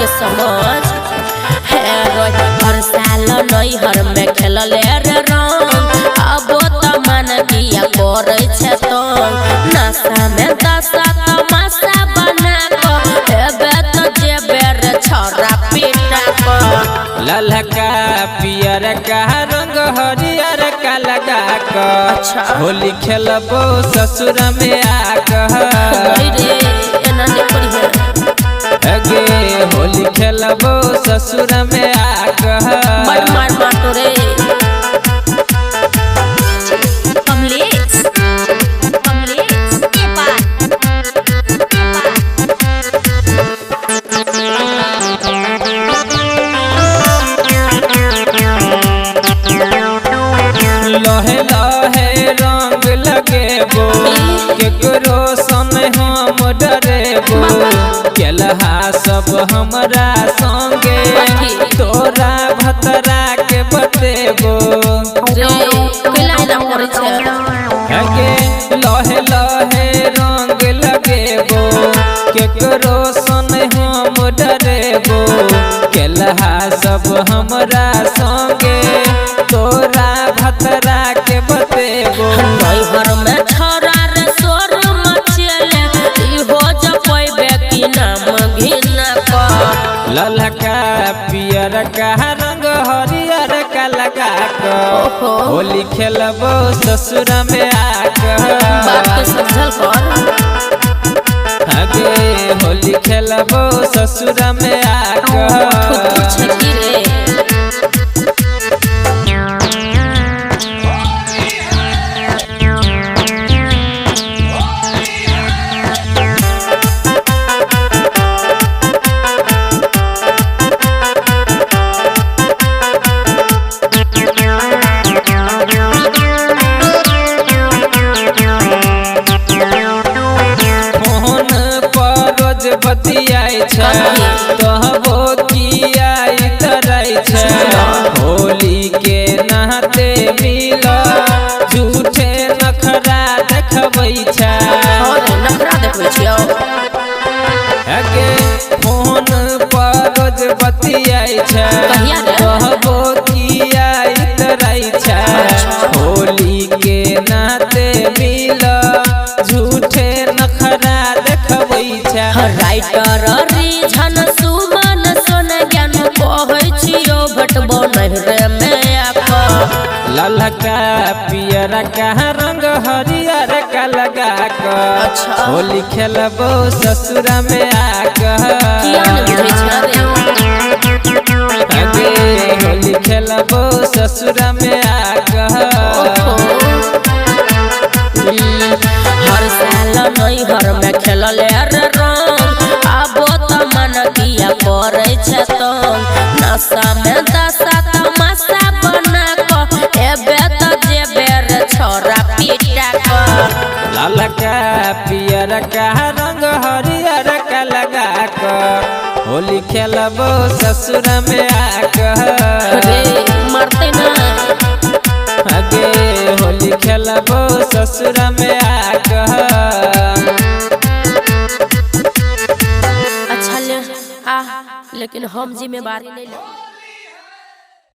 के समझ है रोज हर साल नैहर में खेलले रे रंग अब त मन किया करे छे तो नशा में दशा तमाशा बना को हेबे तो जेबे रे छोरा पीटा को ललका पियर का रंग हरियर का लगा कर अच्छा होली खेलबो ससुर में आकर रे एना ने पड़ी अगे होली खेलबो ससुर में आकर मार मार मार रे कमलेश के पास लहे लहे रंग लगेबो केकरो सन हम डरेबो केलहा सब हमरा संगे तोरा भतरा के बतेबो रे केला करे छे अगे लहे लहे रंग लगेबो केकरो सन हम डरेबो केलहा सब हमरा संगे तोरा भतरा के बतेबो नैहर में छोरा रे सोर मचले इहो जपैबे की नाम घिना को ललका पियर का रंग हरियर का लगा कर होली खेलबो ससुर में आकर बात के समझल कर आगे होली खेलबो ससुर में आकर छकी रे बतियाई छे तोहबो किया इतराई छे होली के नहाते मिला झूठे नखरा देखबै छे नखरा देखबै छियो आगे फोन पर रोज बतियाई छे तोहबो किया इतराई छे होली के नहाते मिला झूठे नखरा देखबै छे राइटर रिझन सुमन सोन ज्ञान कहै छियो भटबो नहरे में आको ललका पियर का रंग हरियर का लगा कर होली खेलबो ससुर में आकर अगे होली खेलबो ससुर में आकर हर साल नैहर में खेलले रे रंग अब त मन किया करे छे तो नशा में दशा तमाशा बना को एबे त जेबे रे छोरा पीटा को ललका पियर का रंग हरियर का लगा कर होली खेलबो ससुर में आकर रे मरते ना आगे होली खेलबो ससुर में आकर अच्छा ले आ लेकिन हम जिम्मेवारी नहीं ले।